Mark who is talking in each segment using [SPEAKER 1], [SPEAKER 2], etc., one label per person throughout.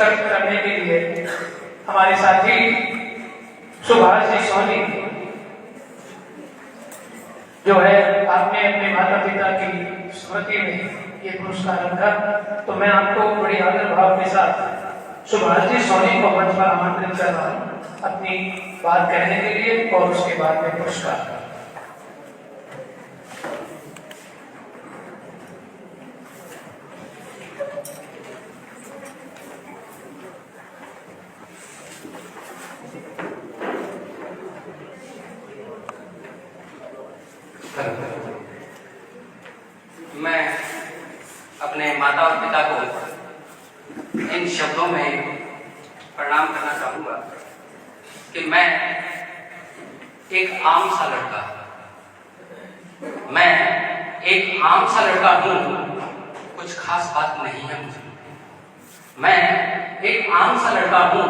[SPEAKER 1] पुरस्कृत करने के लिए हमारे साथी सुभाष जी सोनी जो है, आपने अपने माता पिता की स्मृति में ये पुरस्कार रखा, तो मैं आपको बड़ी आदर भाव के साथ सुभाष जी सोनी को मंच पर आमंत्रित कर रहा हूँ अपनी बात कहने के लिए और उसके बाद में पुरस्कार।
[SPEAKER 2] मैं अपने माता और पिता को इन शब्दों में प्रणाम करना चाहूंगा कि मैं एक आम सा लड़का हूं, कुछ खास बात नहीं है मुझे। मैं एक आम सा लड़का हूं,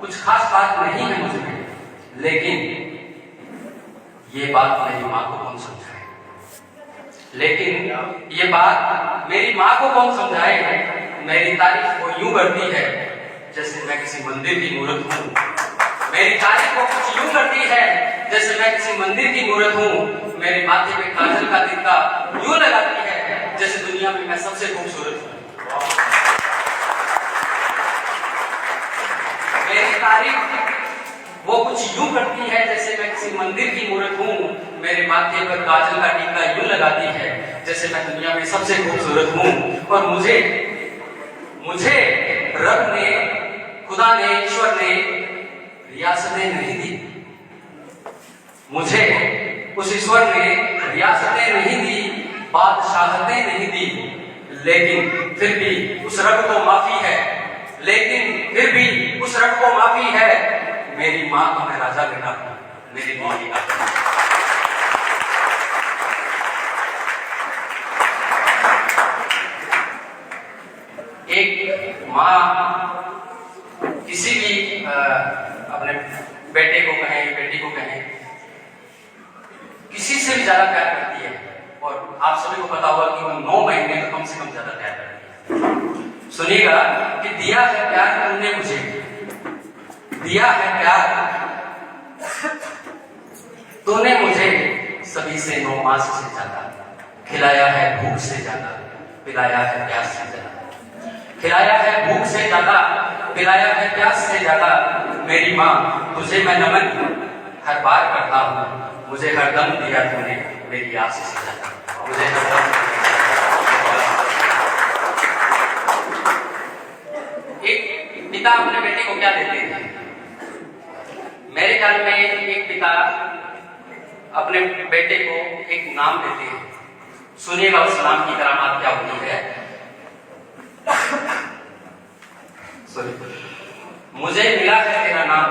[SPEAKER 2] कुछ खास बात नहीं है मुझे, लेकिन ये बात मेरी माँ को कौन समझाए? मेरी तारीफ वो यूं करती है जैसे मैं किसी मंदिर की मूर्त हूँ। मेरी तारीफ वो कुछ यूं करती है जैसे मैं किसी मंदिर की मूर्त हूँ। मेरे माथे पे काजल का तिनका यूं लगाती है जैसे दुनिया में मैं सबसे खूबसूरत हूँ। मेरी तारीफ वो कुछ यूं करती है जैसे मैं किसी मंदिर की मूर्त हूँ। मेरे माथे पर काजल का टीका यूं लगाती है जैसे मैं दुनिया में सबसे खूबसूरत हूँ। और मुझे रब ने, खुदा ने, ईश्वर ने रियासतें नहीं दी। मुझे उस ईश्वर ने रियासतें नहीं दी, बादशाहतें नहीं दी, लेकिन फिर भी उस रब को माफी है। मेरी माँ को मैं राजा बेटा हूँ, मेरी बीवी का। एक माँ किसी भी अपने बेटे को कहें, बेटी को कहें, किसी से भी ज्यादा प्यार करती है। और आप सभी को पता होगा कि वो 9 महीने तो कम से कम ज्यादा प्यार करती है। सुनिएगा कि दिया है प्यार तुमने मुझे, दिया है प्यार तूने मुझे, सभी से 9 मास से ज्यादा, खिलाया है भूख से ज्यादा, पिलाया है प्यास से ज्यादा। खिलाया है भूख से ज्यादा, पिलाया है प्यास से ज्यादा। मेरी माँ तुझे मैं नमन हर बार करता हूँ। मुझे हरदम दिया तूने मेरी आस से ज्यादा, मुझे हरदम। एक पिता अपने बेटे को क्या देते हैं? मेरे ख्याल में एक पिता अपने बेटे को एक नाम देते हैं। सुनिएगा उस नाम की करामात क्या होती है। मुझे मिला है तेरा नाम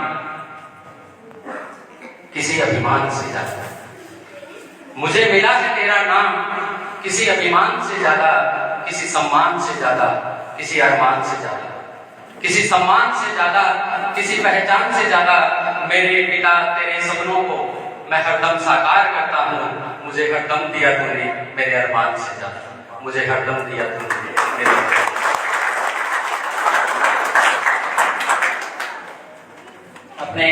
[SPEAKER 2] किसी अभिमान से ज्यादा। मुझे मिला है तेरा नाम किसी अभिमान से ज्यादा, किसी सम्मान से ज्यादा, किसी अरमान से ज्यादा, किसी सम्मान से ज्यादा, किसी पहचान से ज्यादा। मेरे पिता तेरे सपनों को मैं हरदम साकार करता हूँ। मुझे हरदम दिया तूने मेरे अरमान से ज्यादा, मुझे हरदम दिया तूने मेरे। अपने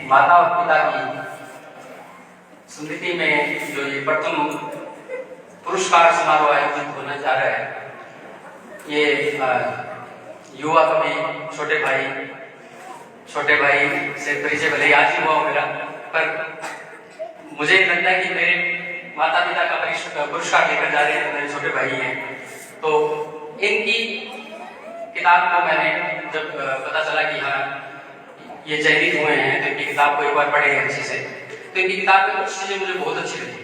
[SPEAKER 2] माता और पिता की स्मृति में जो ये प्रथम पुरस्कार समारोह आयोजित होने जा रहा है, ये युवा कवि छोटे भाई से परिचय भले आज ही हुआ मेरा, पर मुझे लगता है कि मेरे माता पिता का पुरस्कार लेकर जा रहे हैं मेरे छोटे भाई हैं। तो इनकी किताब को मैंने जब पता चला कि हाँ ये चयनित हुए हैं, तो इनकी किताब को एक बार पढ़े अच्छे से, तो इनकी किताब में कुछ चीजें मुझे बहुत अच्छी लगी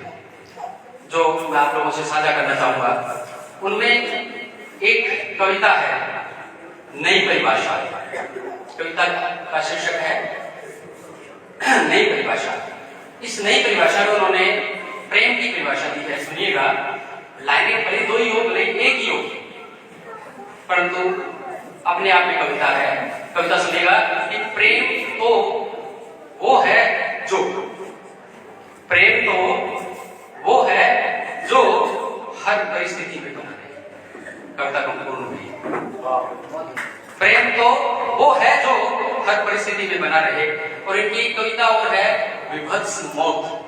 [SPEAKER 2] जो मैं आप लोगों से साझा करना चाहूंगा। उनमें एक कविता है, नई परिभाषा। कविता का शीर्षक है नई परिभाषा। इस नई परिभाषा में उन्होंने प्रेम की परिभाषा दी है। सुनिएगा, लाइनें भले 2 ही हो, भले 1 ही हो, परंतु अपने आप में कविता है। कविता सुनिएगा कि प्रेम तो वो है जो, प्रेम तो वो है जो हर परिस्थिति में तुम्हारे। कविता को पूर्ण हुई। प्रेम तो वो है जो हर परिस्थिति में बना रहे। और इनकी एक कविता और है, विभत्स मौत।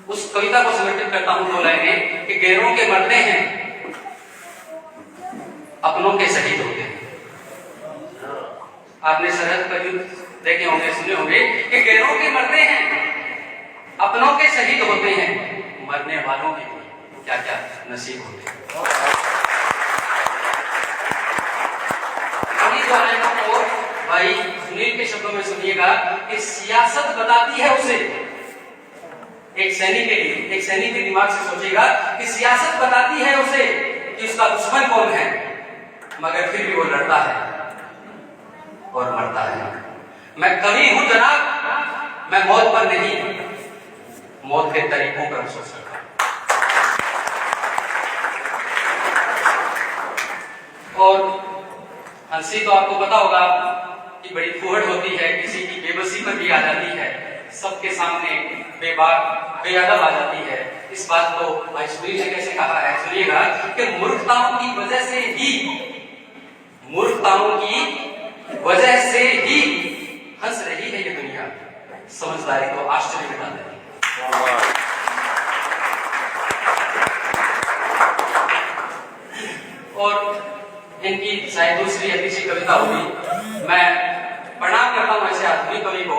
[SPEAKER 2] उस कविता को समर्पित करता हूं दो लाइनें कि गैरों के मरते हैं, अपनों के शहीद होते हैं। आपने सरहद पर युद्ध देखे होंगे, सुने होंगे कि गैरों के मरते हैं, अपनों के शहीद होते हैं, मरने वालों के क्या क्या नसीब होते हैं। को भाई सुनील के शब्दों में सुनिएगा कि सियासत बताती है उसे, एक सैनिक के लिए, एक सैनिक के दिमाग से सोचेगा कि सियासत बताती है उसे कि उसका दुश्मन कौन है, मगर फिर भी वो लड़ता है और मरता है। मैं कवि हूं जनाब, मैं मौत पर नहीं, मौत के तरीकों पर सोच सकता हूं। और हंसी तो आपको पता होगा कि बड़ी फुहड़ होती है, किसी की बेबसी पर भी आ जाती है, सबके सामने बेअदब आ जाती है। इस बात को भाई सुनील ने कैसे कहा है, सुनिएगा कि मूर्खताओं की वजह से ही, मूर्खताओं की वजह से ही हंस रही है ये दुनिया, समझदारी को आश्चर्य में डाल देती है। और इनकी शायद दूसरी या तीसरी कविता होगी। मैं प्रणाम करता हूं ऐसे आधुनिक कवि को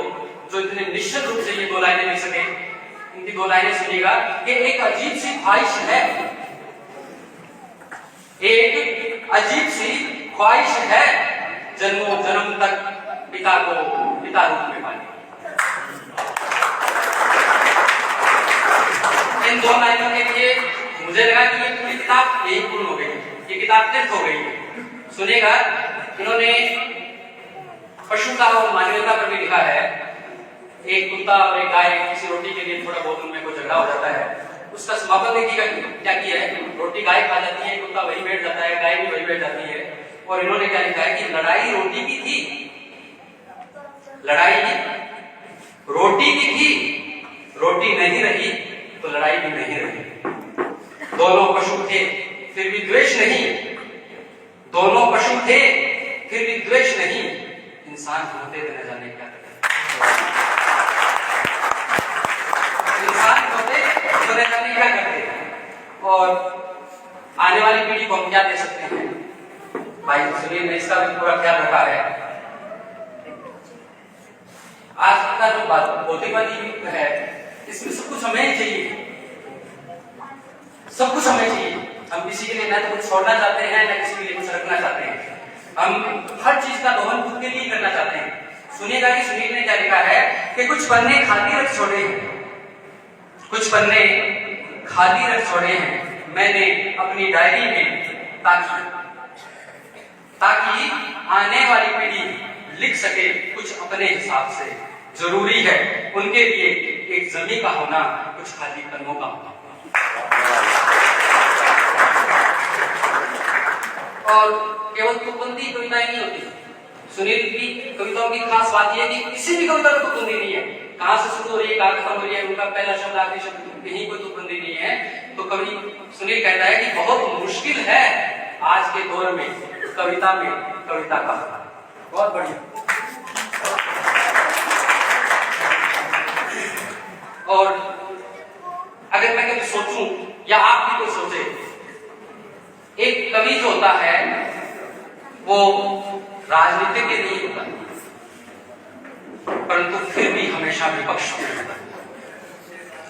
[SPEAKER 2] जो इतने निश्चित रूप से ये दो लाइनें लिख सके। इनकी दो लाइनें सुनिएगा कि एक अजीब सी ख्वाहिश है, एक अजीब सी ख्वाहिश है, जन्मों जन्म तक पिता को पिता रूप में पाने। इन दो लाइनों के लिए मुझे लगा कि ये किताब यही पूर्ण हो गई, ये किताब तीर्थ हो गई। सुनिएगा, इन्होंने पशुता और मानवीयता पर भी लिखा है। एक कुत्ता और एक गाय किसी रोटी के लिए थोड़ा बहुत उनमें कोई झगड़ा हो जाता है, उसका समापन देखिएगा क्या किया है, रोटी गाय खा जाती है, कुत्ता वही बैठ जाता है, गाय भी वही बैठ जाती है। और इन्होंने क्या लिखा है कि लड़ाई रोटी की थी, लड़ाई रोटी की थी, रोटी नहीं रही तो लड़ाई भी नहीं रही। दोनों पशु थे फिर भी द्वेष नहीं, दोनों पशु थे फिर भी द्वेष नहीं, इंसान होते थे न जाने क्या करते, इंसान होते तो न जाने क्या करते। और आने वाली पीढ़ी को हम क्या दे सकते हैं, भाई सुनील ने इसका भी पूरा ख्याल रखा है। आज का जो भौतिकवादी युग है, इसमें सब कुछ हमें चाहिए, सब कुछ हमें चाहिए। हम किसी के लिए ना तो कुछ छोड़ना चाहते हैं, ना किसी के लिए कुछ रखना चाहते हैं। हम हर चीज का दोहन खुद के लिए करना चाहते हैं। सुनिएगा कि सुनील ने क्या लिखा है कि कुछ पन्ने खाली रख छोड़े हैं, कुछ पन्ने खाली रख छोड़े हैं मैंने अपनी डायरी में, ताकि आने वाली पीढ़ी लिख सके कुछ अपने हिसाब से। जरूरी है उनके लिए एक जमी का होना, कुछ खाली पन्नों का होना। और केवल तुकबंदी कविताएं नहीं होती, सुनील की कविताओं की खास बात यह है कि किसी भी कविता में तुकबंदी नहीं है, कहां से शुरू हो रही है कहां खत्म हो रही है, उनका पहला शब्द आखिरी शब्द कहीं कोई तुकबंदी नहीं है। तो कवि सुनील कहता है कि बहुत मुश्किल है आज के दौर में कविता में कविता का। बहुत बढ़िया। और अगर मैं कभी सोचूं या आप भी कोई सोचे, एक कवि जो होता है वो राजनीति के नहीं होता, परंतु फिर भी हमेशा विपक्ष में होता है।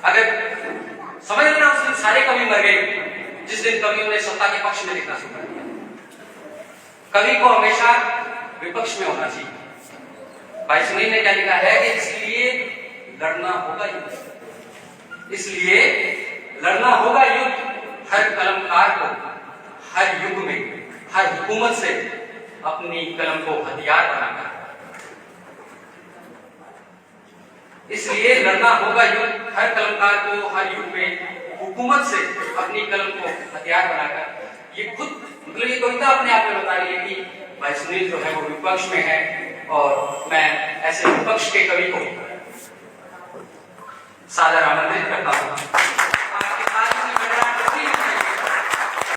[SPEAKER 2] अगर समझ लेना उस दिन सारे कवि मर गए जिस दिन कवियों ने सत्ता के पक्ष में लिखना शुरू कर दिया। कवि को हमेशा विपक्ष में होना चाहिए। भाई सुनील ने क्या लिखा है कि इसलिए लड़ना होगा युद्ध, इसलिए लड़ना होगा युद्ध, हर कलमकार को हर युग में हर हुकूमत से अपनी कलम को हथियार बनाकर, इसलिए लड़ना होगा युद्ध, हर कलमकार को हर युग में हुकूमत से अपनी कलम को हथियार बनाकर। ये खुद मतलब ये कविता अपने आप में बता रही है कि भाई सुनील जो है वो विपक्ष में है, और मैं ऐसे विपक्ष के कवि को सादर आमंत्रित करता हूं।